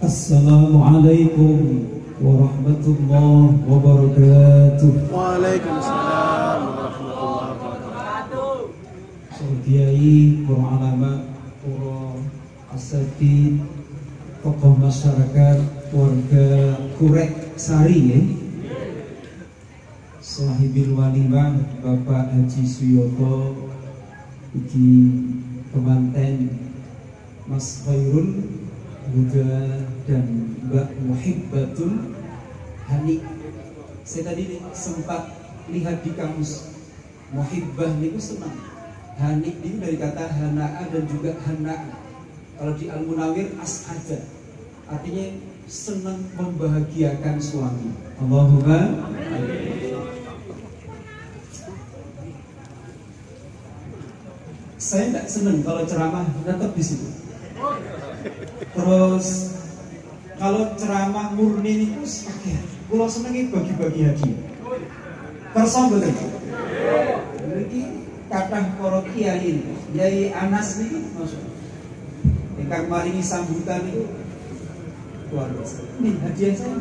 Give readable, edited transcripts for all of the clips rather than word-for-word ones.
Assalamualaikum warahmatullahi wabarakatuh. Waalaikumsalam warahmatullahi wabarakatuh. Kiai, para ulama, para asatidz, tokoh masyarakat, warga Kurek Sari ya. Sahibil walimah Bapak Haji Suyoto, uji kemanten Mas Khairul Huda dan Mbak Muhibbatul Hani. Saya tadi sempat lihat di kamus, Muhibbah itu senang, Hani itu dari kata hana'a dan juga hana'a. Kalau di Al-Munawir as'ada, artinya senang membahagiakan suami. Allahumma amin. Saya tidak senang kalau ceramah tetap di situ. Terus kalau ceramah murni itu pakai, kalau senengnya bagi-bagi hadiah. Kersa betul. Jadi kata para kiai, Yai Anas ini maksud, ingkang maringi sambutan itu luar biasa. Ini hadiah saya.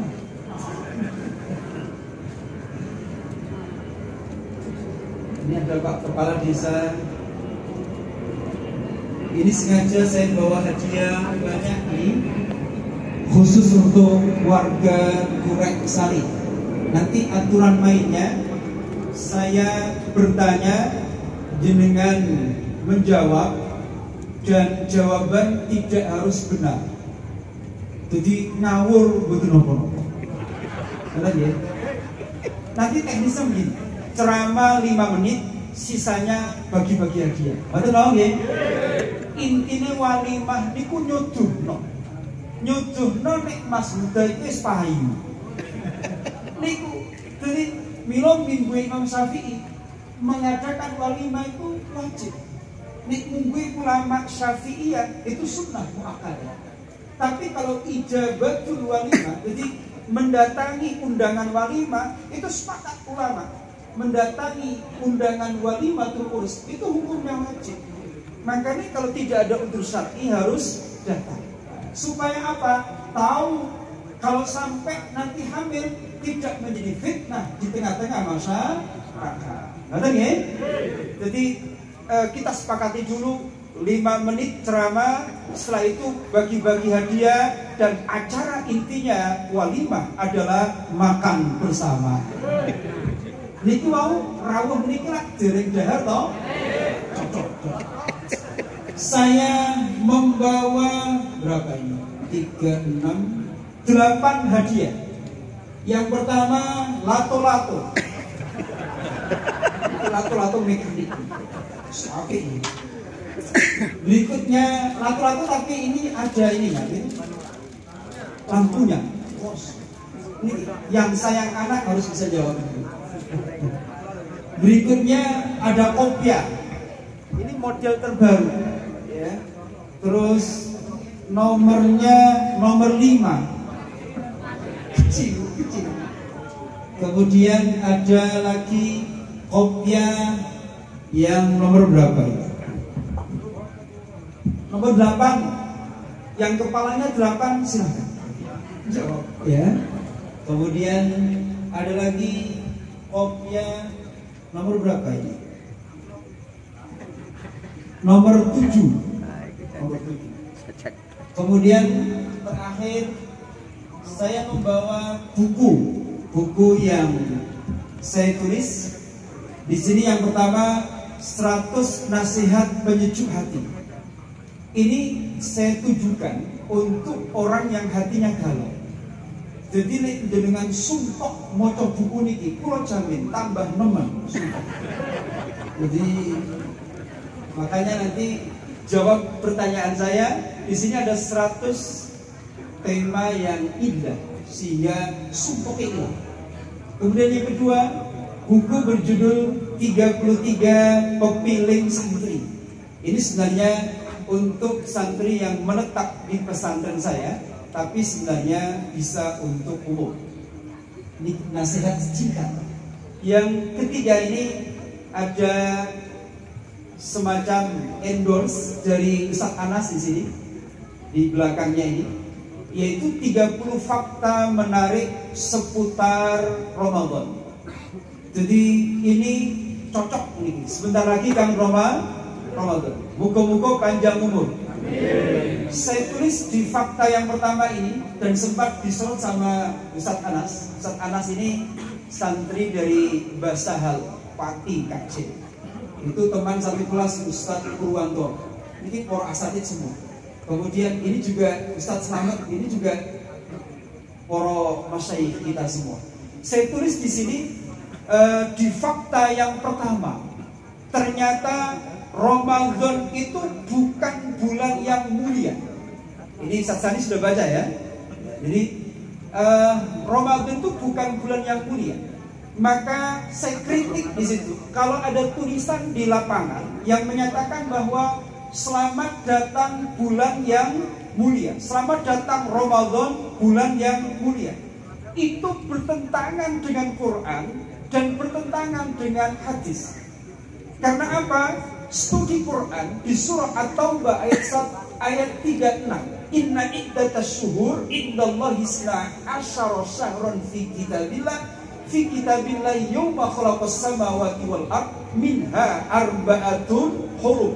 Ini ada Pak Kepala Desa. Ini sengaja saya bawa hadiah banyak nih, khusus untuk warga Kurek Sari. Nanti aturan mainnya, saya bertanya, jenengan menjawab, dan jawaban tidak harus benar. Jadi ngawur betul nopo. Ya? Nanti teknisnya begini, ceramah 5 menit, sisanya bagi-bagi hadiah. Betul dong ya? Intine walimah niku nyuduhno nek Mas Huda itu wis payu. Niku dari mila minggu Imam Syafi'i mengadakan walimah itu wajib. Nek minggu ulama Syafi'iyah itu sunnah muakkadah. Tapi kalau ijabatul walimah, jadi mendatangi undangan walimah itu sepakat ulama. Mendatangi undangan walimatul urus itu hukumnya wajib. Makanya kalau tidak ada udzur syar'i harus datang. Supaya apa? Tahu kalau sampai nanti hamil tidak menjadi fitnah di tengah-tengah masyarakat. Ngerti ya? Jadi kita sepakati dulu 5 menit ceramah, setelah itu bagi-bagi hadiah, dan acara intinya walimah adalah makan bersama. Niki mau rawuh niki lak dereng dahar toh? Cocok. Saya membawa berapa ini? 3, 6, 8 hadiah. Yang pertama lato-lato. Lato-lato mekanik. Oke ini. Berikutnya lato-lato tapi ini ada ini ya, lampunya. Ini yang sayang anak harus bisa jawab. Berikutnya ada kopiah. Ini model terbaru ya. Terus nomornya nomor 5. Kecil. Kemudian ada lagi kopiah yang nomor berapa ya? Nomor 8. Yang kepalanya 8 silahkan jawab ya. Kemudian ada lagi kopiah nomor berapa ini? Nomor 7. Kemudian terakhir saya membawa buku yang saya tulis. Di sini yang pertama 100 nasihat penyejuk hati. Ini saya tujukan untuk orang yang hatinya galau. Jadi dengan sumpah maca buku niki, kula jamin tambah nemen. Jadi makanya nanti jawab pertanyaan saya. Di sini ada 100 tema yang indah sehingga sumpah hilang. Kemudian yang kedua, buku berjudul 33 Pepiling Santri. Ini sebenarnya untuk santri yang menetap di pesantren saya, tapi sebenarnya bisa untuk umum. Ini nasihat singkat. Yang ketiga ini ada semacam endorse dari Ustaz Anas di sini, di belakangnya ini. yaitu 30 fakta menarik seputar Ramadan. Jadi ini cocok nih. Sebentar lagi kan Ramadan. Muga-muga panjang umur. Saya tulis di fakta yang pertama ini dan sempat disorot sama Ustadz Anas. Ustadz Anas ini santri dari Mbah Sahal Pati Kacil. Itu teman satu kelas Ustadz Purwanto. Ini para asatid semua. Kemudian ini juga Ustadz Slamet, ini juga para masyayikh kita semua. Saya tulis di sini di fakta yang pertama, ternyata Ramadan itu bukan bulan yang mulia. Ini Ustadz Sani sudah baca ya. Jadi Ramadan itu bukan bulan yang mulia. Maka saya kritik di situ. Kalau ada tulisan di lapangan yang menyatakan bahwa selamat datang bulan yang mulia, selamat datang Ramadan bulan yang mulia, itu bertentangan dengan Quran dan bertentangan dengan hadis. Karena apa? Studi Quran di surah At-Taubah ayat 36. Inna iddatas syuhur indallahi 12 syahran fi kitabillah yawma khalaqas samawati wal ard minha arba'atun hurum.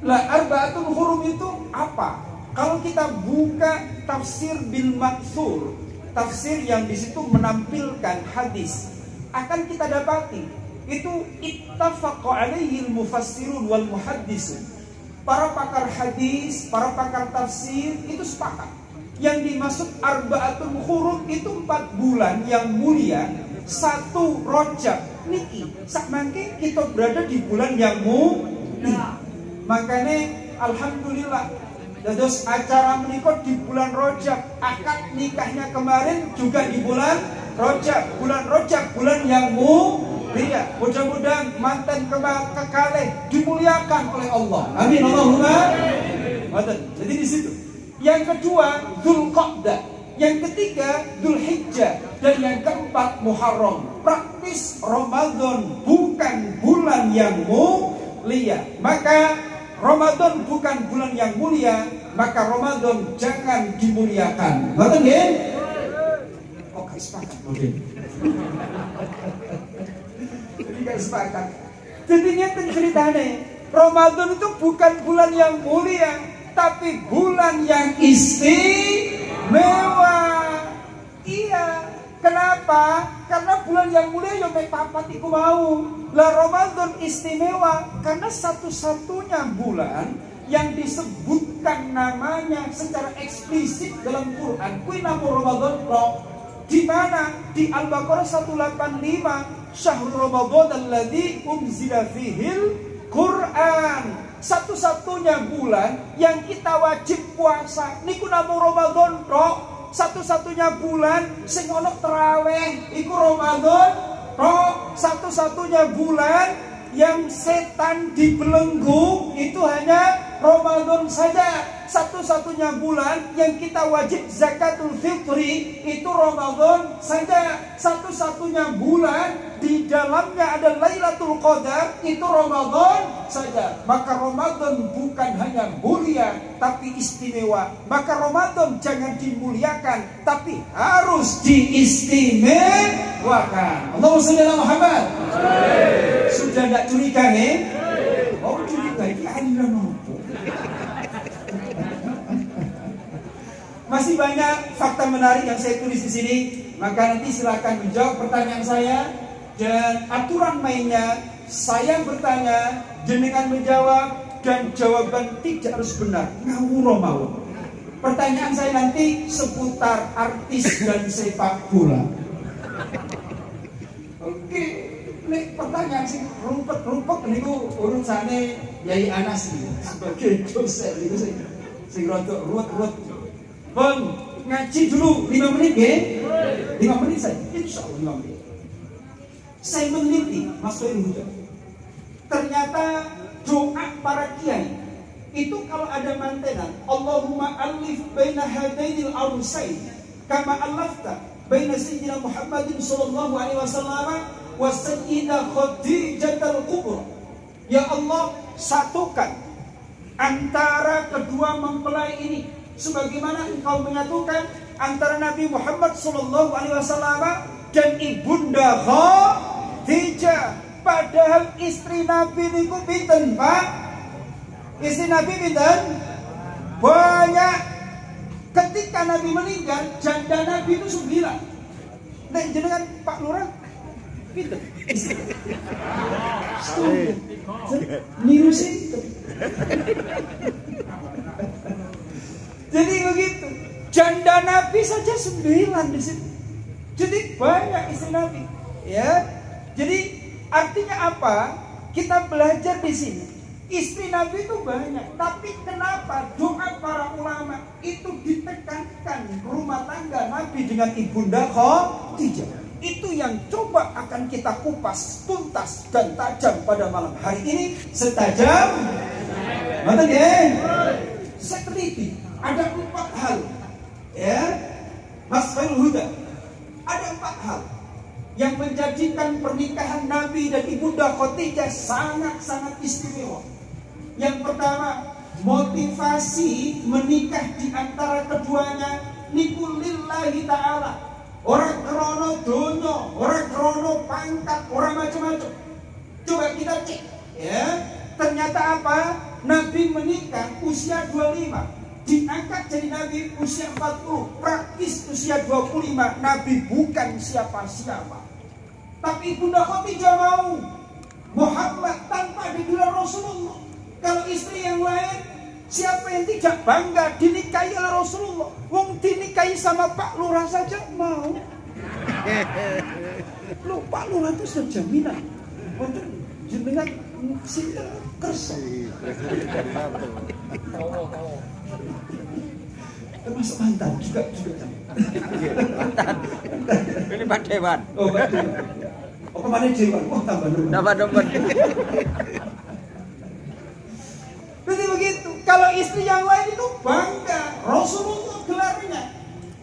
Lah arba'atun hurum itu apa? Kalau kita buka tafsir bil maksur, tafsir yang di situ menampilkan hadis, akan kita dapati itu ittafaqa alaihi al-mufassirun wal muhaddisun. Para pakar hadis, para pakar tafsir itu sepakat. Yang dimaksud arba'atun hurum itu 4 bulan yang mulia, 1 Rajab niki. Sakmangke kita berada di bulan yang mulia. Makanya alhamdulillah dados acara menikah di bulan Rajab, akad nikahnya kemarin juga di bulan Rajab. Bulan Rajab bulan yang mulia. Mudah-mudahan mantan kekalih dimuliakan oleh Allah. Amin Allahumma. Jadi di situ. Yang kedua Dzulqa'dah, yang ketiga Dzulhijjah, dan yang keempat Muharram. Praktis Ramadan bukan bulan yang mulia. Maka Ramadan bukan bulan yang mulia, maka Ramadan jangan dimuliakan. Betul nggih? Oke, sepakat. Oke. Jadi gak sepakat. Jadi ngeten ceritane, Ramadan itu bukan bulan yang mulia, tapi bulan yang istimewa. Iya. Kenapa? Karena bulan yang mulia yang mek papat iku mau. Lah Ramadan istimewa karena satu-satunya bulan yang disebutkan namanya secara eksplisit dalam Quran. Kuwi nama Ramadan kok. Di mana? Di Al-Baqarah 185. Syahrul Ramadan alladzi unzila fihil Quran. Satu-satunya bulan yang kita wajib puasa niku nama Ramadan kok. Satu-satunya bulan sing ono tarawih iku Ramadan kok. Satu-satunya bulan yang setan dibelenggu itu hanya Ramadan saja. Satu-satunya bulan yang kita wajib zakatul fitri itu Ramadan saja. Satu-satunya bulan di dalamnya ada Lailatul Qadar itu Ramadan saja. Maka Ramadan bukan hanya mulia tapi istimewa. Maka Ramadan jangan dimuliakan tapi harus diistimewakan. Allahumma shalli ala Muhammad. Sudah tidak curiga nih? Oh curiga ini aliran apa? Masih banyak fakta menarik yang saya tulis di sini. Maka nanti silakan menjawab pertanyaan saya. Dan aturan mainnya, saya bertanya, jenengan menjawab, dan jawaban tidak harus benar. Ngawur mawon. Pertanyaan saya nanti seputar artis dan sepak bola. Oke, ini pertanyaan sih rumput-rumput niku urusane Yai Anas iki sebagai dosen niku sing rodok ruwet-ruwet. Bang, ngaji dulu 5 menit nggih? 5 menit saja. Insyaallah 5 menit. Saya meneliti Mas Soeil Huda. Ternyata doa para kiai itu kalau ada mantenan, Allahumma alif baina hadainil arsain kama alafta baina sayyidina Muhammadin sallallahu alaihi wasallam wa sayyidah Khadijatul Kubra. Ya Allah, satukan antara kedua mempelai ini, sebagaimana engkau menyatukan antara Nabi Muhammad SAW dan ibunda Khadijah. Padahal istri Nabi niku pinten, Pak? Istri Nabi pinten? Banyak. Ketika Nabi meninggal, janda Nabi itu 9. Nek jenengan Pak Lurah pinten? Niru sinten. Jadi begitu. Janda Nabi saja 9 di situ. Jadi banyak istri Nabi, ya. Jadi artinya apa? Kita belajar di sini. Istri Nabi itu banyak, tapi kenapa doa para ulama itu ditekankan rumah tangga Nabi dengan ibunda Khadijah? Itu yang coba akan kita kupas tuntas dan tajam pada malam hari ini. Setajam mana ya? Saya teliti ada 4 hal, ya, Mas Khairul Huda. Ada 4 hal yang menjadikan pernikahan Nabi dan ibunda Khadijah sangat-sangat istimewa. Yang pertama, motivasi menikah di antara keduanya niku lillahi ta'ala. Orang krono donya, orang krono pangkat, orang macam-macam. Coba kita cek, ya. Ternyata apa? Nabi menikah usia 25, diangkat jadi Nabi usia 40, praktis usia 25. Nabi bukan siapa-siapa. Tapi Bunda Khadijah mau Muhammad tanpa digelar Rasulullah. Kalau istri yang lain, siapa yang tidak bangga dinikahi oleh Rasulullah? Wong dinikahi sama Pak Lurah saja mau. Loh, Pak Lurah itu sudah jaminan. Untuk jenengan sinten kersa. Termasuk mantan juga. Mantan. Ini Pak Dewan. Oh, Pak Dewan. Oh, kemana Dewan? Oh, tambah nomor. Jadi begitu. Kalau istri yang lain itu bangga Rasulullah gelarnya,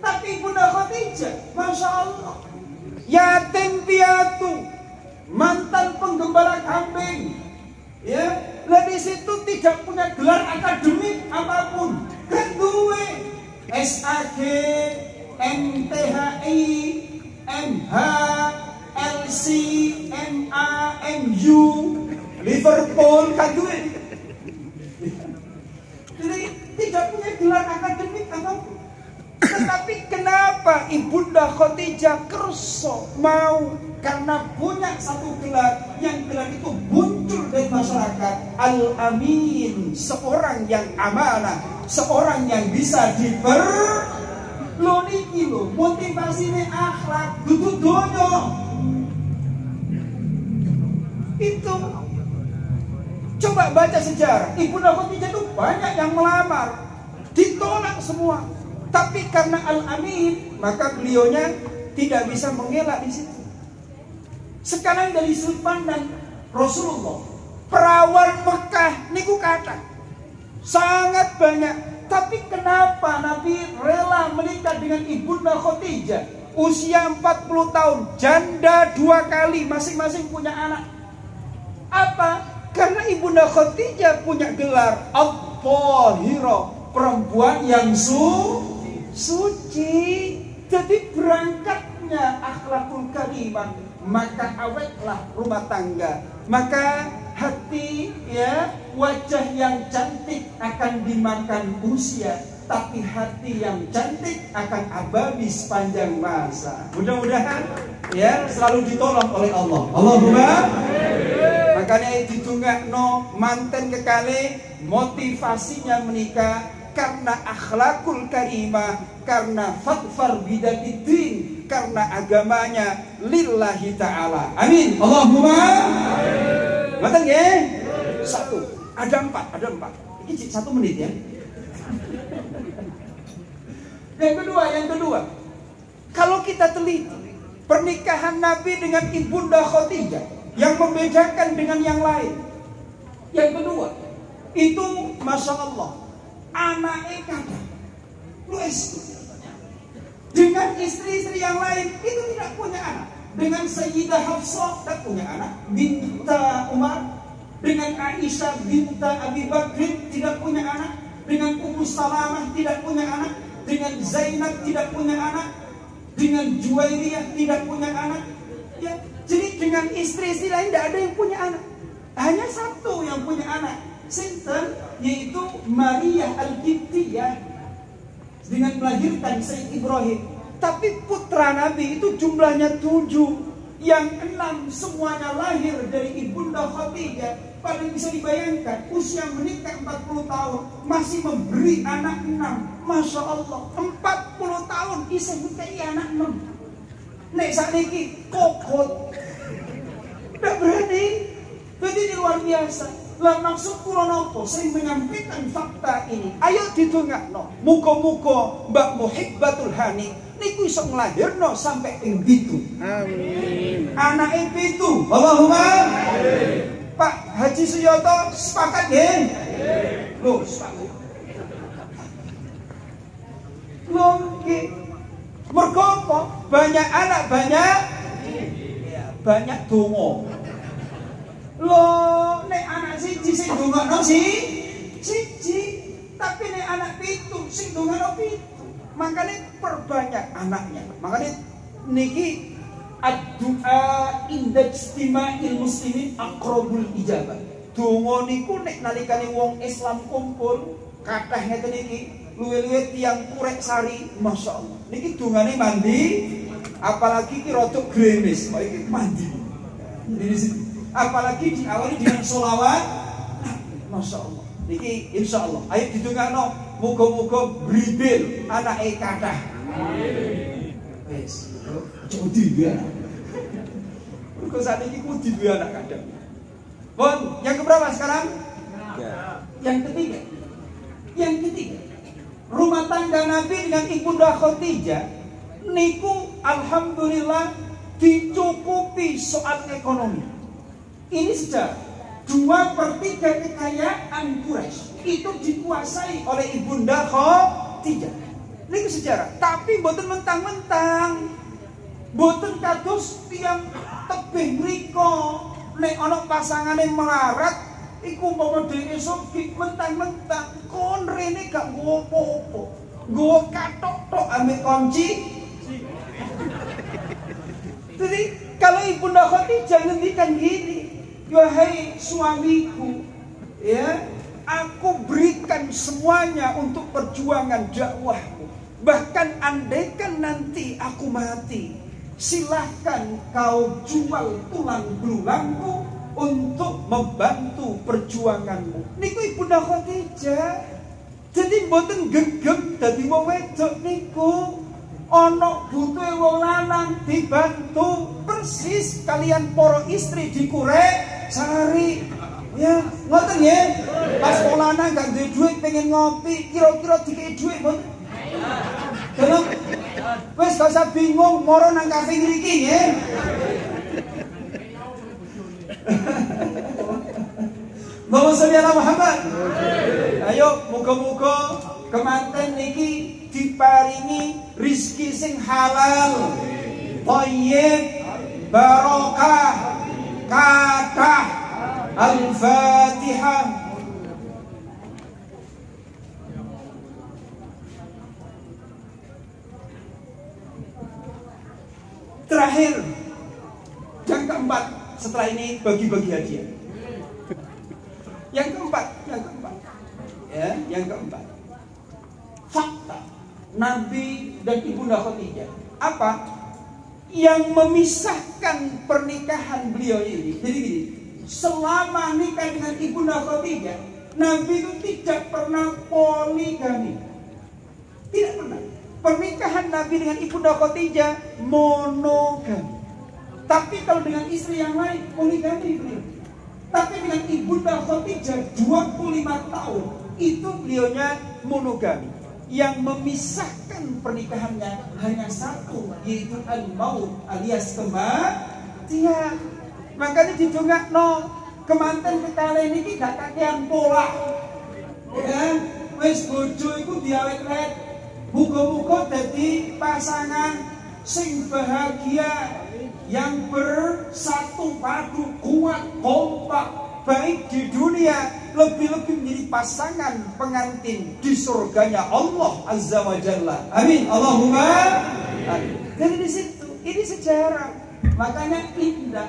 tapi Bunda Khadijah, masya Allah, yatim piatu, mantan penggembala kambing, ya, di situ tidak punya gelar akademik apapun, kan duwe SAG, MTHI, MH, LC, MA, MU, Liverpool, kan duwe. Jadi tidak punya gelar akademik apapun. Tetapi kenapa ibunda Khadijah kerso mau? Karena punya satu gelar, yang gelar itu muncul dari masyarakat. Al-Amin, seorang yang amanah, seorang yang bisa lo niki lo motivasinya akhlak, dudu donya. Itu coba baca sejarah, ibunda Khadijah itu banyak yang melamar, ditolak semua. Tapi karena Al-Amin, maka beliaunya tidak bisa mengelak di situ. Sekarang dari sudut pandang Rasulullah, perawan Mekah niku kata sangat banyak. Tapi kenapa Nabi rela menikah dengan ibunda Khadijah? Usia 40 tahun, janda 2 kali, masing-masing punya anak. Apa? Karena ibunda Khadijah punya gelar At-Tahirah, perempuan yang suci. Jadi berangkatnya akhlakul karimah, maka awetlah rumah tangga. Maka hati, ya, wajah yang cantik akan dimakan usia, tapi hati yang cantik akan abadi sepanjang masa. Mudah-mudahan, ya, selalu ditolong oleh Allah. Allahumma. Makanya ditungakno manten kekali, motivasinya menikah karena akhlakul karimah, karena fatfar bidatiddin, karena agamanya lillahi ta'ala. Amin. Allahumma. Ngoten nggih? 1. Ada 4. Ini 1 menit ya. Yang kedua. Kalau kita teliti pernikahan Nabi dengan ibunda Khadijah, yang membedakan dengan yang lain. Yang kedua, itu masya Allah, anaknya kada. Dengan istri-istri yang lain itu tidak punya anak. Dengan Sayyidah Hafsah tidak punya anak, binta Umar. Dengan Aisyah binta Abi Bakr tidak punya anak. dengan Ummu Salamah tidak punya anak, dengan Zainab tidak punya anak, dengan Juwairiyah tidak punya anak. Ya, jadi dengan istri-istri lain tidak ada yang punya anak. Hanya satu yang punya anak, sinten, yaitu Maria Al-Qibtiyah dengan melahirkan Sayyid Ibrahim. Tapi putra Nabi itu jumlahnya 7. Yang 6 semuanya lahir dari Ibunda Khadijah. Paling bisa dibayangkan, usia menikah 40 tahun masih memberi anak 6. Masya Allah, 40 tahun bisa nikahi anak 6. Nek sakniki kokot, tidak berani. Jadi ini luar biasa. Lah maksud kula nopo sering menyampaikan fakta ini. Ayo didongakno. Muga-muga Mbak Muhibbatul Hani niku iso nglahirno sampai ping 7. Amin. Anake 7. Allahumma amin. Pak Haji Suyoto sepakat nggih? Loh, sepakat. Loh, nggih. Mergo apa? Banyak anak banyak banyak donga. Loh, nek anak siji sing ndongakno siji, tapi nek anak 7 sing ndongakno 7. Makanya perbanyak anaknya. Makanya niki ad-du'a inda istima'il muslimin aqrabul ijabah. Donga niku nek nalikane wong Islam kumpul, kathah ngeten iki, luwe-luwe tiyang Purek Sari, Masya Allah. Niki dongane mandi, apalagi ki rada gremes, kok iki mandi. Apalagi diawali dengan sholawat, Masya Allah. Niki insya Allah. Ayo didongakno, muga-muga bribil anake kathah. Wes, coba duwe anak. Kok saat ini kudu duwe anak kadang. Bon, yang keberapa sekarang? Yang ketiga. Yang ketiga. Rumah tangga Nabi dengan Ibunda Khadijah niku alhamdulillah dicukupi soal ekonomi. Ini sejarah. 2/3 kekayaan Quraisy itu dikuasai oleh Ibunda Khadijah. Ini sejarah. Tapi mboten mentang-mentang, mboten kados tiyang tebih mriko nek ana pasangane melarat iku umpama dhewe sugih mentang-mentang kon rene gak nggowo apa-apa. Nggowo kathok tok ambek kunci. Jadi kalau Ibunda Khadijah ngendikan gini, wahai suamiku, ya, aku berikan semuanya untuk perjuangan dakwahmu. Bahkan andaikan nanti aku mati, silahkan kau jual tulang belulangmu untuk membantu perjuanganmu. Niku Ibunda Khadijah. Jadi mboten gegem dadi wong wedok niku. Ana butuhe wong lanang dibantu persis kalian para istri di Quraisy Sari. Ya, ngoten nggih. Pas wong lanang gak duwe duit pengen ngopi, kira-kira dikei duit mboten? Delok. Wes gak usah bingung moro nang kafe ngriki nggih. Allahumma sholli ala Muhammad. Ayo muga-muga kemanten niki diparingi rizki sing halal, thayyib, barokah, kathah. Al-Fatihah. Terakhir, yang keempat, setelah ini bagi-bagi hadiah. Yang keempat, ya, yang keempat. Fakta Nabi dan Ibunda Khadijah. Apa yang memisahkan pernikahan beliau ini? Jadi gini, selama nikah dengan Ibunda Khadijah, Nabi itu tidak pernah poligami. Tidak pernah. Pernikahan Nabi dengan Ibunda Khadijah monogami. Tapi kalau dengan istri yang lain poligami beliau. Tapi dengan Ibunda Khadijah 25 tahun itu beliaunya monogami. Yang memisahkan pernikahannya hanya satu, yaitu al-maut alias kematian. Makanya didongakno kemanten kekalen iki gak kakean pola. Ya, wis bojo iku diawet-awet. Muga-muga dadi pasangan sing bahagia, yang bersatu padu, kuat, kompak, baik di dunia lebih-lebih menjadi pasangan pengantin di surganya Allah Azza wa Jalla. Amin. Allahumma. Jadi di situ ini sejarah, makanya indah,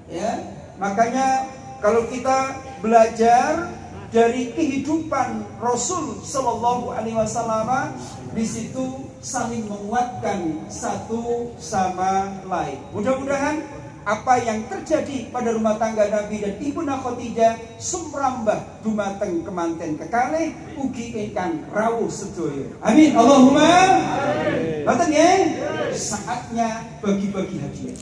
ya. Makanya kalau kita belajar dari kehidupan Rasul Sallallahu Alaihi Wasallam, di situ saling menguatkan satu sama lain. Mudah-mudahan apa yang terjadi pada rumah tangga Nabi dan Ibunda Khadijah sumrambah dumateng kemanten kekalih ugi ingkang rawuh sedaya. Amin. Allahumma. Ngoten nggih. Saatnya bagi-bagi hadiah.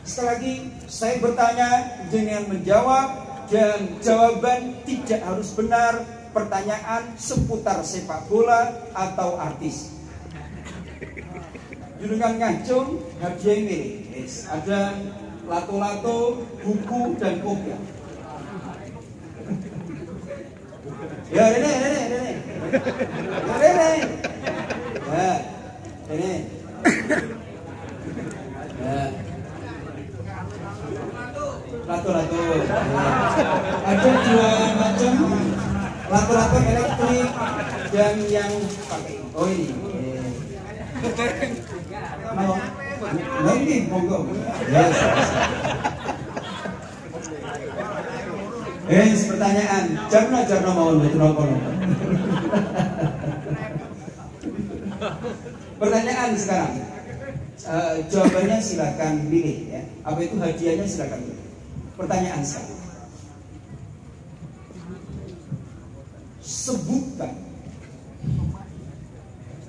Sekali lagi saya bertanya, jenengan menjawab, dan jawaban tidak harus benar. Pertanyaan seputar sepak bola atau artis. Jenengan ngajung hadiah milik. Yes. Ada lato-lato, buku, dan kopiah. Ya, ini. Ya, ini. Ya. Lato-lato. Ada dua macam lato-lato elektrik dan yang pakai. Oh ini. Mau nanti monggo. Yes. Pertanyaan. Jarno mau betul apa? Pertanyaan sekarang. Jawabannya silakan pilih ya. Apa itu hadiahnya silakan pilih. Pertanyaan sekarang. Sebutkan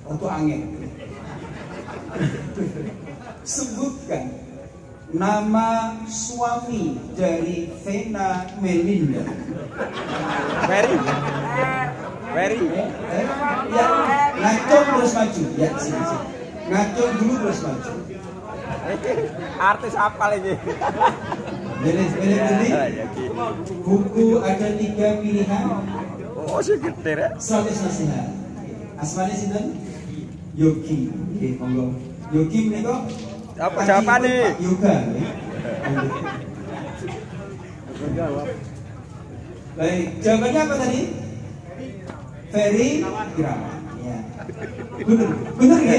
untuk angin. Sebutkan nama suami dari Vena Melinda. Very. Ya, ngacung terus maju. Ya, sini. Ngacung dulu terus maju. Artis apa lagi? Pilih. Buku ada 3 pilihan. Oh, sih gede ya. 100 nasihat. Asmane sinten? Yogi. Oke, monggo. Yogi menika apa jawabane? Yoga. Baik, jawabannya apa tadi? Very Irama. Ya. Bener ya?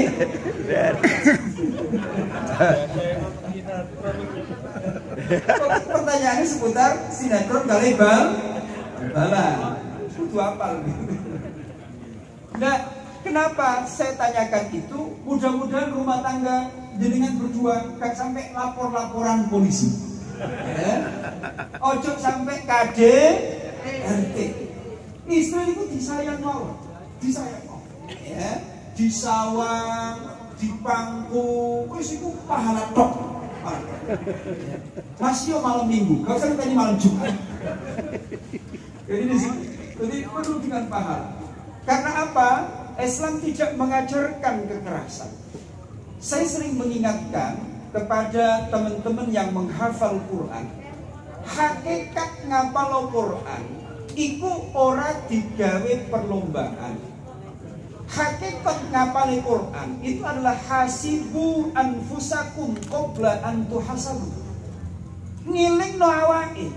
Pertanyaannya seputar sinetron kali bala. Itu apa? Nah, kenapa saya tanyakan itu? Mudah-mudahan rumah tangga jenengan berdua gak sampai laporan polisi. Ya. Ojo sampai KDRT. Istri itu disayang mau. Ya, disawang, dipangku, wis iku pahala tok. Masih malam minggu, gak usah tadi malam Jumat. Jadi penuh dengan pahala. Karena apa? Islam tidak mengajarkan kekerasan. Saya sering mengingatkan kepada teman-teman yang menghafal Quran, hakikat ngapal Quran iku ora digawe perlombaan. Hakikat ngapal Quran itu adalah hasibu anfusakum qabla an tuhasabu. Ngilingno awake.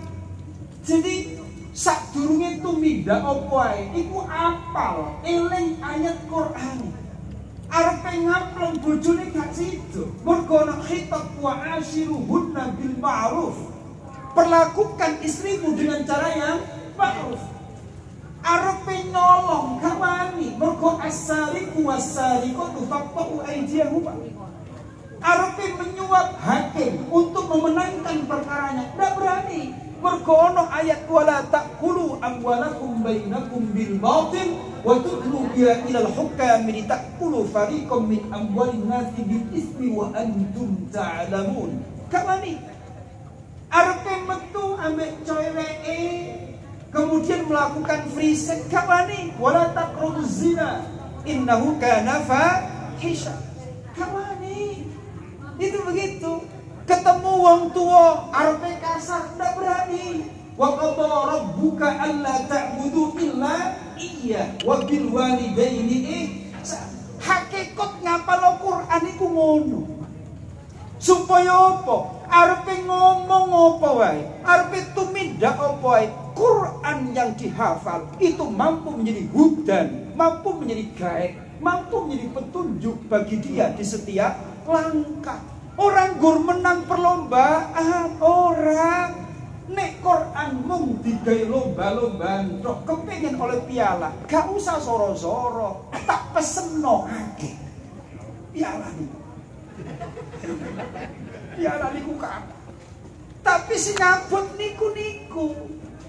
Jadi sadurunge tumindak apa ae iku apal eling ayat Quran. Arepe ngaplong bojone gak sido. Mergo ana khitab wa ashiruhunna bil ma'ruf. Perlakukan istrimu dengan cara yang ma'ruf. Arepe nolong gak wani. Mergo as-sariqu was-sariqatu faqtu aydiyahuma. Arepe menyuap hakim untuk memenangkan perkaranya gak berani. Mergo ana ayat wala taqulu amwalakum bainakum bil batil wa tudlu biha ila al-hukam litaqulu fariqam min amwalin nasi bil ismi wa antum ta'lamun. Kamani arepe metu ambek ceweke kemudian melakukan free sex kamani wala taqrabuz zina innahu kana fahisha. Kamani itu begitu. Ketemu wong tua arepe kasar ndak berani. Wa qadha rabbuka alla ta'budu illa iya wa bil walidaini ihsan. Hakikat ngapal Quran iku ngono. Supaya apa? Arepe ngomong apa wae, arepe tumindak apa wae, Quran yang dihafal itu mampu menjadi hudan, mampu menjadi gaib, mampu menjadi petunjuk bagi dia di setiap langkah. Orang gur menang perlombaan, orang nek Quran mung digawe lomba-lomba tok kepengin oleh piala, gak usah soro-soro, tak peseno akeh. Piala niku. Piala niku kan. Tapi sing ngabot niku.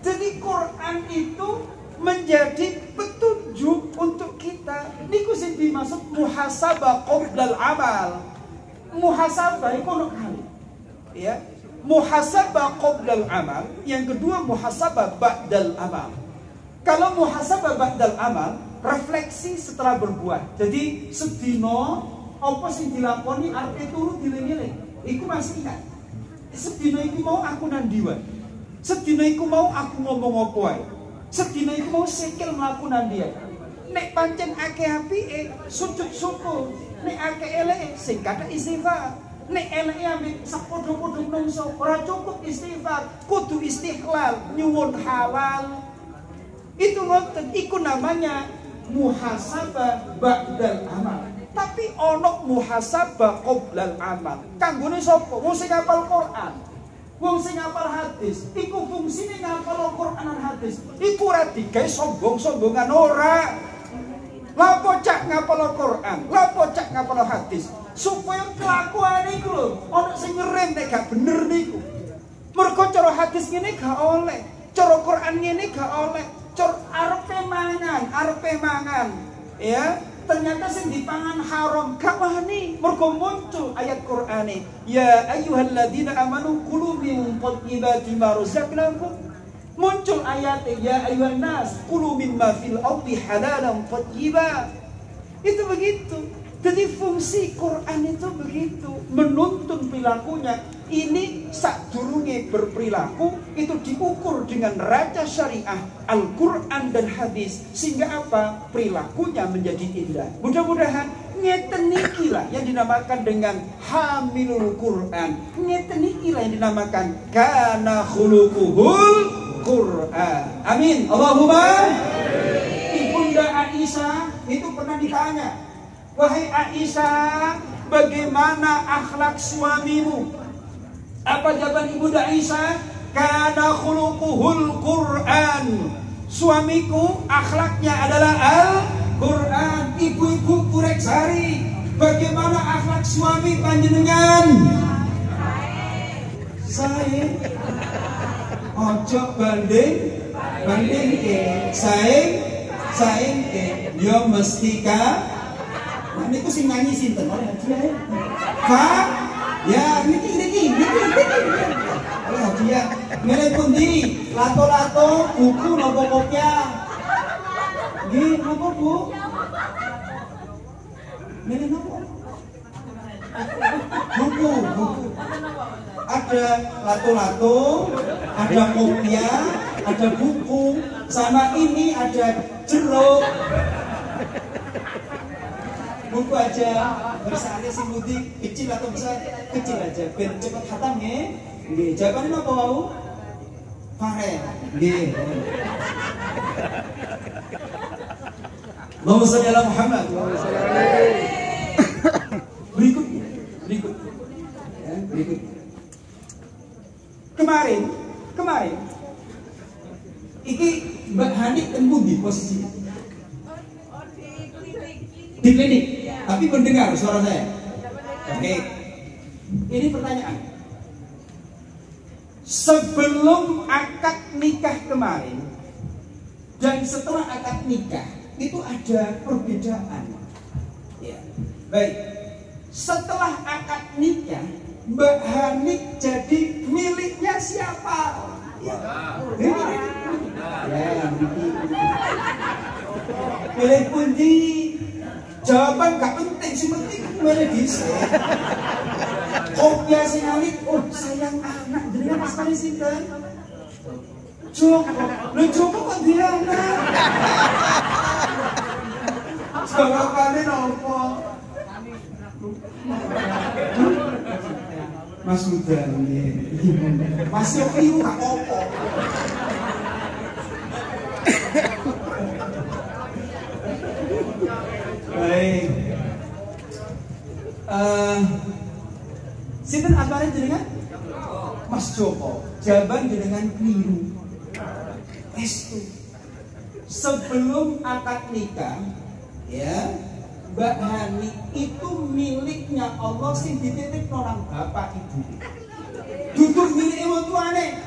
Jadi Quran itu menjadi petunjuk untuk kita. Niku sing dimaksud muhasabah qoblal amal. Muhasabah iku ono kali. Ya. Muhasabah qoblal amal, yang kedua muhasabah ba'dal amal. Kalau muhasabah ba'dal amal, refleksi setelah berbuat. Jadi sedino apa sing dilakoni arep turu diling-eling. Iku masih ingat. Sedino iku mau aku nandiwan. Sedino iku mau aku ngomong apa wae. Sedino iku mau sikil mlaku nandian. Nek pancen akeh apike sujud syukur, nek akeh eleke sing kadang istighfar. Nek eleke ambek sapodo-podo menungso ora cukup istighfar, kudu istiqlal, nyuwun halal. Itu ngoten, iku namanya muhasabah ba'dal amal. Tapi ono muhasabah qoblal amal. Kanggone sapa? Wong sing hafal Quran, wong sing hafal hadis, iku fungsine ngapal Quran lan hadis. Iku ora digawe sombong-sombongan ora. Lapo cak ngapal Quran, lapo cak ngapal hadis, supaya kelakuan iku lho ana sing ngerem nek gak bener niku. Mergo cara hadis ngene gak oleh, cara Quran ngene gak oleh, cara arepe mangan, ya. Ternyata sing dipangan haram gak wani. Mergo muncul ayat Qur'ane, ya ayyuhalladzina amanu kulu min thayyibati ma razaqnakum. Muncul ayatnya, ya ayyuhan nas kulu mimma fil ardi halalan thayyiba. Itu begitu. Jadi fungsi Quran itu begitu, menuntun perilakunya. Ini sadurunge berperilaku itu diukur dengan raja syariah Al-Quran dan hadis, sehingga apa? Perilakunya menjadi indah. Mudah-mudahan ngeten niki lah yang dinamakan dengan hamilul Quran. Ngeten niki lah yang dinamakan kana khuluquhul Quran. Amin. Allahumma. Ibunda Aisyah itu pernah ditanya, wahai Aisyah, bagaimana akhlak suamimu? Apa jawaban Ibunda Aisyah? Kana khuluquhul Quran. Suamiku akhlaknya adalah Al-Quran. Ibu-ibu Pureksari, bagaimana akhlak suami panjenengan? Saya ojo banding ke saing ke yo mesti ka. Nah niku sing nyanyi sinten oleh hadiah Kak ya niki oleh hadiah ngene pundi lato-lato buku napa kopiah nggih napa Bu ngene napa buku ada lato-lato, ada kopiah, ada buku, sama ini ada jeruk. Buku aja, bersama si mudik kecil atau besar, kecil aja, biar cepat khatam ya. Nggih, jawabannya apa mau? Faren. Nggih. Allahumma shalli ala Muhammad. Berikutnya. Ya, berikutnya. Kemarin iki Mbak Hani temu di posisi di klinik, tapi mendengar suara saya. Oke, ini pertanyaan. Sebelum akad nikah kemarin dan setelah akad nikah itu ada perbedaan. Ya. Baik, setelah akad nikah Mbak Hani jadi miliknya siapa? Ya, milih pundi? Jawaban gak penting, sih penting milih bisa. Kopiah sing alit, oh sayang anak, jenengan mas kali sinten? Joko, lu Joko kok dia anak? Jawabannya nopo? Mas Udan, Mas Yofi gak apa-apa. Baik. Sinten asmane jenengan? Mas Joko. Jawaban jenengan keliru. Estu. Sebelum akad nikah, ya, Mbak Hani itu miliknya Allah sing dititip orang bapak ibu. Duduk milik wong tuane.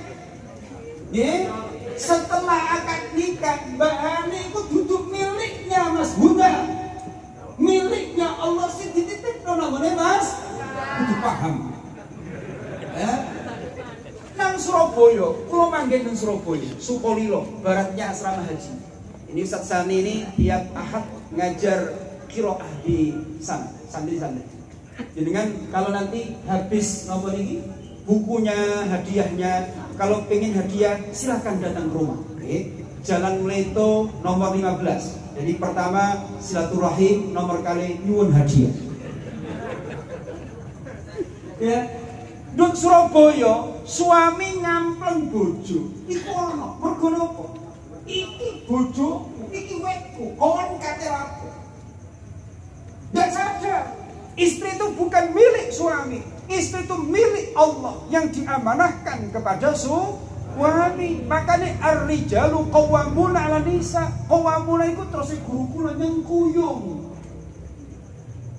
Nggih. Setelah akad nikah, Mbak Hani itu duduk miliknya Mas Huda. Miliknya Allah sing dititip orang Mas. Kudu paham. Ya. Nang Surabaya, kula manggen nang Surabaya, Sukolilo, baratnya asrama haji. Ini Ustaz Sani ini tiap Ahad ngajar qiraah di sana, santri-santri. Jadi kan kalau nanti habis nopo niki, bukunya, hadiahnya, kalau pengen hadiah silahkan datang ke rumah. Oke. Jalan Mleto nomor 15. Jadi pertama silaturahim, nomor kali nyuwun hadiah. Ya. Duk Surabaya, suami nyampleng bojo. Iku ana, mergo napa? Iki bojo, iki wetku, kon kate aku. Dan saja, istri itu bukan milik suami, istri itu milik Allah yang diamanahkan kepada suami. Makanya ar-rijalu qawwamuna 'ala nisa. Qawwamuna iku terus guru kula nyengkuyung.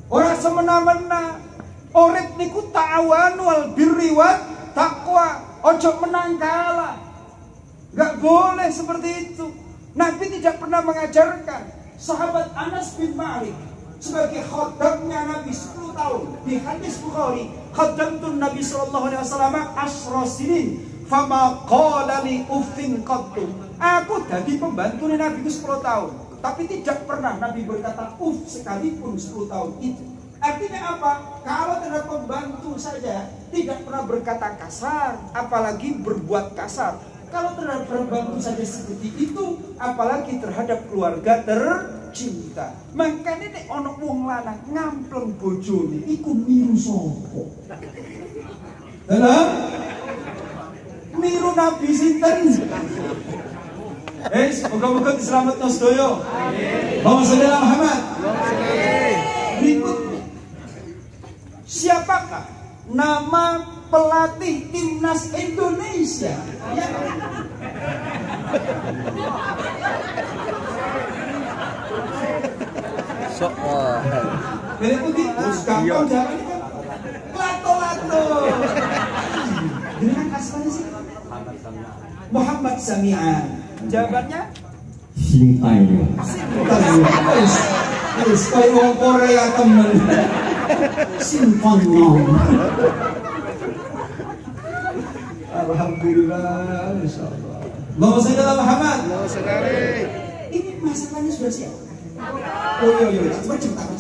Ora semena-mena. Urip niku ta'awanu al birri wat taqwa. Ojo menang kalah. Enggak boleh seperti itu. Nabi tidak pernah mengajarkan. Sahabat Anas bin Malik sebagai khaddamnya Nabi 10 tahun di hadis Bukhari, khaddamtun Nabi sallallahu alaihi wasallam asra sinin fama qala li uffin qattu. Aku jadi pembantu Nabi 10 tahun, tapi tidak pernah Nabi berkata uff sekalipun 10 tahun itu. Artinya apa? Kalau terhadap pembantu saja tidak pernah berkata kasar, apalagi berbuat kasar. Kalau terhadap pembantu saja seperti itu, apalagi terhadap keluarga tercinta. Makanya nek ono wong lanang ngampleng bojone iku niru sapa? Dalam niru Nabi sinten? Moga-moga diselametno sedaya. Allahumma sholli ala Muhammad. Berikut, siapakah nama pelatih timnas Indonesia? Ya. Dari putih, gampang jawabannya kan? Lato-lato. Dengan asmanya sih? Muhammad Sami'an. Jawabannya? Sintayong. Terus kayak orang Korea temen. Sintayong. Alhamdulillah, insyaallah. Allahumma sholli ala Muhammad. Ini masakannya sudah siap. Oh iya, cepat.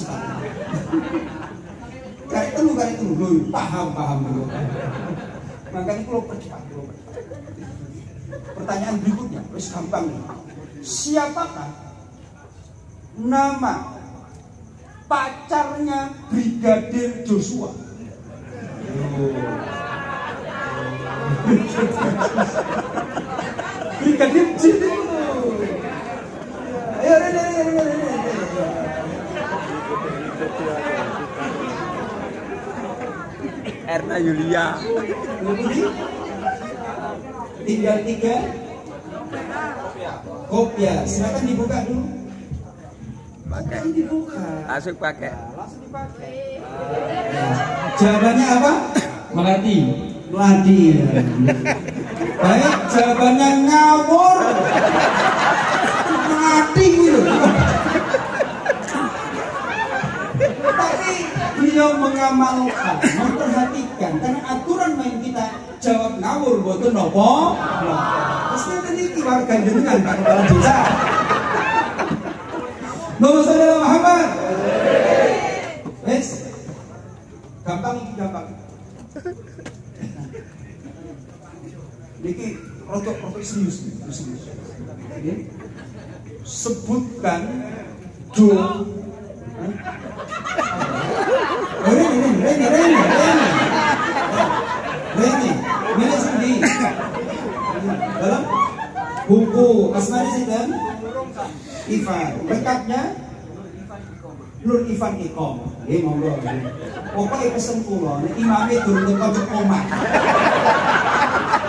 Kari telu dulu, paham dulu. Makanya kalau percepat dulu. Pertanyaan berikutnya, terus gampang nih. Siapakah nama pacarnya Brigadir Joshua? Brigadir Joshua. Ayo. Erna Yulia. Tinggal 3 kopiah. Silakan dibuka dulu. Pakai. Dibuka. Langsung pakai. Langsung dipakai. Jawabannya apa? Melati. Baik, jawabannya ngawur. Melati gitu. Tapi beliau mengamalkan, memperhatikan, karena aturan main kita jawab ngawur boten nopo. Terus nanti iki warga jenengan Pak Kepala Desa. Allahumma sholli ala Muhammad. Wes. Gampang. Niki rotok serius. Oke. Sebutkan Reni, milik sendiri. Dalam buku asmani sinten? Ivan. Lengkapnya Nur Ivan Ikom. Monggo. Pokoke pesen kula nek imame durung teko omah.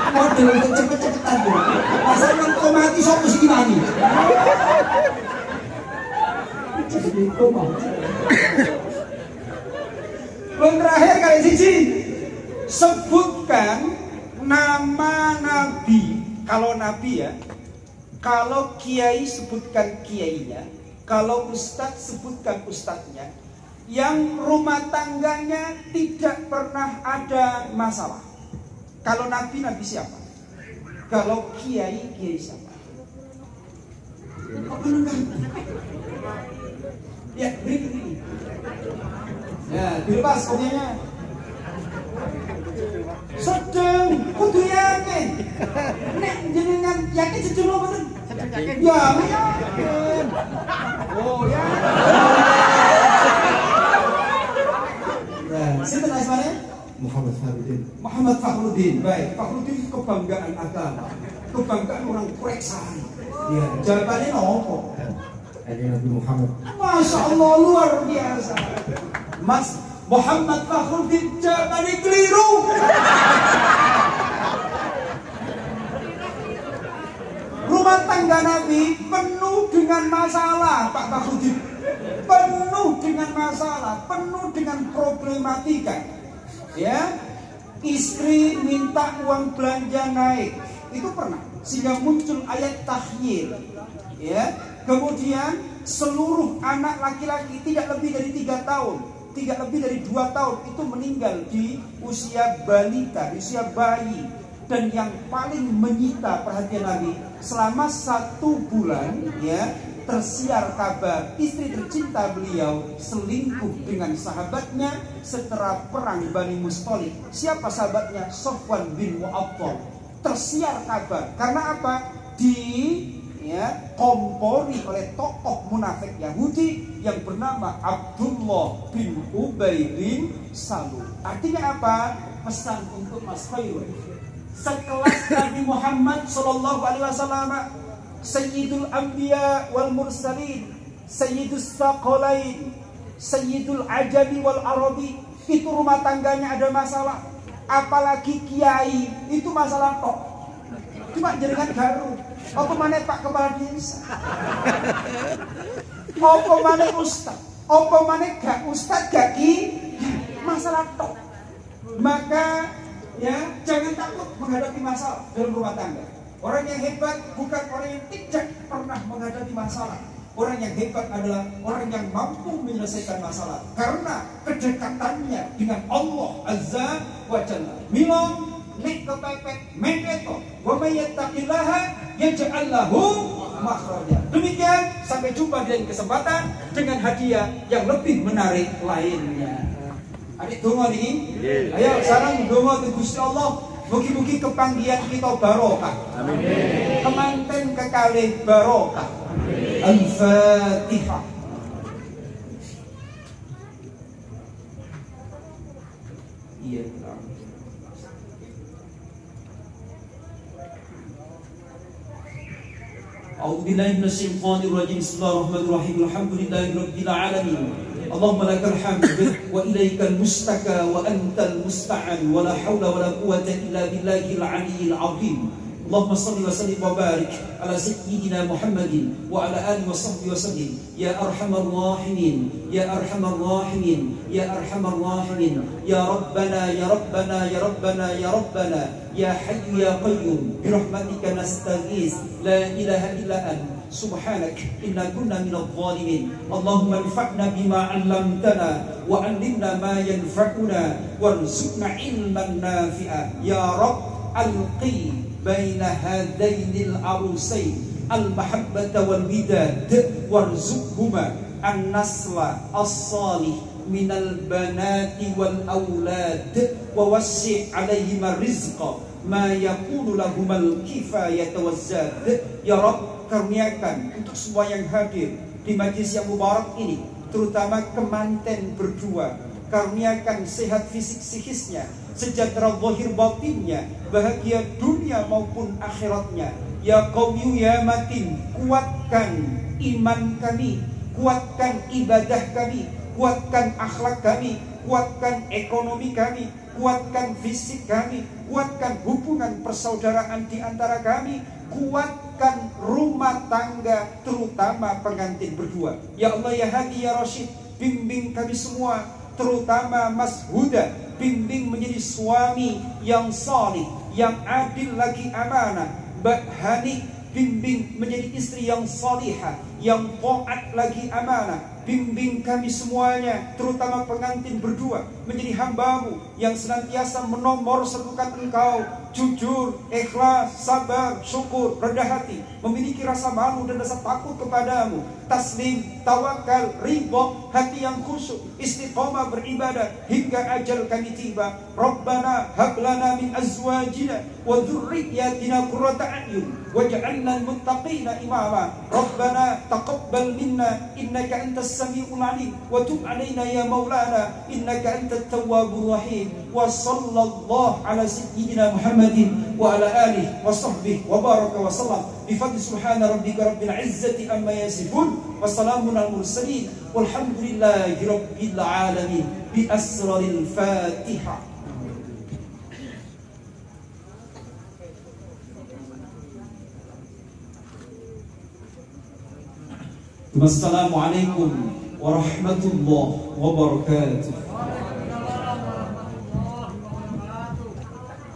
Model untuk cepet-cepetan tuh. Pasal nang komati sapa sing imani. Jadi koma. Yang terakhir kali siji, sebutkan nama nabi. Kalau nabi ya, kalau kiai sebutkan kiainya, kalau ustadz sebutkan ustadznya, yang rumah tangganya tidak pernah ada masalah. Kalau nabi, nabi siapa? Kalau kiai, kiai siapa? Ya, beri. Ya, dilepas kopiahnya. Sedeng, kudu yakin. Nek jenengan yakin sedeng apa ten? Yakin. Ya, yakin. Oh, ya. Nah, sinten asmane? Muhammad Fahrudin. Muhammad Fahrudin. Baik, Fahrudin kebanggaan agama. Kebanggaan orang Kureksan. Ya, jawabannya nopo? Ini Nabi Muhammad. Masya Allah, luar biasa. Mas Muhammad Fakhruddin jawabannya keliru. Rumah tangga Nabi penuh dengan masalah, Pak Fakhruddin. Penuh dengan masalah, penuh dengan problematika. Ya, istri minta uang belanja naik, itu pernah. Sehingga muncul ayat tahyil. Ya, kemudian seluruh anak laki-laki tidak lebih dari 3 tahun, tidak lebih dari 2 tahun itu meninggal di usia balita, di usia bayi. Dan yang paling menyita perhatian Nabi, selama 1 bulan ya, tersiar kabar istri tercinta beliau selingkuh dengan sahabatnya setelah perang Bani Mustalik. Siapa sahabatnya? Sofwan bin Mu'attal. Tersiar kabar karena apa? Kompori oleh tokoh munafik Yahudi yang bernama Abdullah bin Ubay bin Salul. Artinya apa? Pesan untuk Mas Khairul. Sekelas Nabi Muhammad SAW, Sayyidul Anbiya wal Mursalin, Sayyidus Saqalain, Sayyidul Ajabi wal Arabi, itu rumah tangganya ada masalah. Apalagi kiai, itu masalah tok. Cuma jaringan garu. Apa mana Pak Kepala Desa? Apa mana Ustaz? Apa mana gak Ustaz gak ki? Masalah tok. Maka ya jangan takut menghadapi masalah dalam rumah tangga. Orang yang hebat bukan orang yang tidak pernah menghadapi masalah. Orang yang hebat adalah orang yang mampu menyelesaikan masalah karena kedekatannya dengan Allah Azza wa Jalla. Milo nek kepepet meketo wa may yattaqillaha yaj'al lahu makhraja. Demikian, sampai jumpa di lain kesempatan dengan hadiah yang lebih menarik lainnya. Adik donga nih. Ayo sekarang donga ke Gusti Allah. Mugi-mugi kepanggihan kita barokah. Amin. Kemanten kekalih barokah. Amin. Al-Fatihah. Iya. A'udzu billahi minasy syaithanir rajim. Bismillahirrahmanirrahim. Alhamdulillahi rabbil alamin. Allahumma lakal hamd wa ilaikal mustaka wa antal musta'an wa la hawla wa la quwwata illa billahil aliyyil azim. Allahumma salli wa sallim wa barik ala sayyidina Muhammadin wa ala alihi wa sahbihi wa sallim. Ya arhamar rahimin, ya arhamar rahimin, ya arhamar rahimin, ya rabbana ya rabbana ya rabbana ya rabbana ya hayyu ya qayyum bi rahmatika nastaghis la ilaha illa anta subhanak inna kunna minadh dhalimin. Allahumma anfa'na bima 'allamtana wa 'allimna ma yanfa'una warzuqna 'ilman nafi'a. Ya Rabb, alqi baina hadainil arusain al-mahabbata wal widad warzuqhuma an-nasla as-salih minal banati wal aulad wa wassi' 'alaihim ar-rizqa ma yakunu lahumal kifayata waz-zad. Ya Rabb, karuniakan untuk semua yang hadir di majlis yang mubarak ini, terutama kemanten berdua, karuniakan sehat fisik psikisnya, sejahtera zahir batinnya, bahagia dunia maupun akhiratnya. Ya Qawiyu ya Matin, kuatkan iman kami, kuatkan ibadah kami, kuatkan akhlak kami, kuatkan ekonomi kami, kuatkan fisik kami, kuatkan hubungan persaudaraan di antara kami, kuatkan rumah tangga, terutama pengantin berdua. Ya Allah ya Hadi ya Rashid, bimbing kami semua, terutama Mas Huda, bimbing menjadi suami yang salih, yang adil lagi amanah. Mbak Hani, bimbing menjadi istri yang salihah, yang taat lagi amanah. Bimbing kami semuanya, terutama pengantin berdua, menjadi hamba-Mu yang senantiasa menomor satukan Engkau, jujur, ikhlas, sabar, syukur, rendah hati, memiliki rasa malu dan rasa takut kepadamu, taslim, tawakal, ridha, hati yang khusyuk, istiqomah beribadah hingga ajal kami tiba. Rabbana hablana min azwajina wa dhurriyyatina qurrata a'yun waj'alna muttaqina imama. Rabbana taqabbal minna innaka antas samiul alim wa tub alaina ya maulana innaka antat tawwabur rahim. Wa sallallahu ala sayyidina Muhammadin wa ala alihi wa sahbihi wa baraka wa sallam bi fadli subhana rabbika rabbil izzati amma yasifun wa salamun al mursalin walhamdulillahi rabbil alamin bi asraril Fatihah. Wassalamualaikum warahmatullahi wabarakatuh.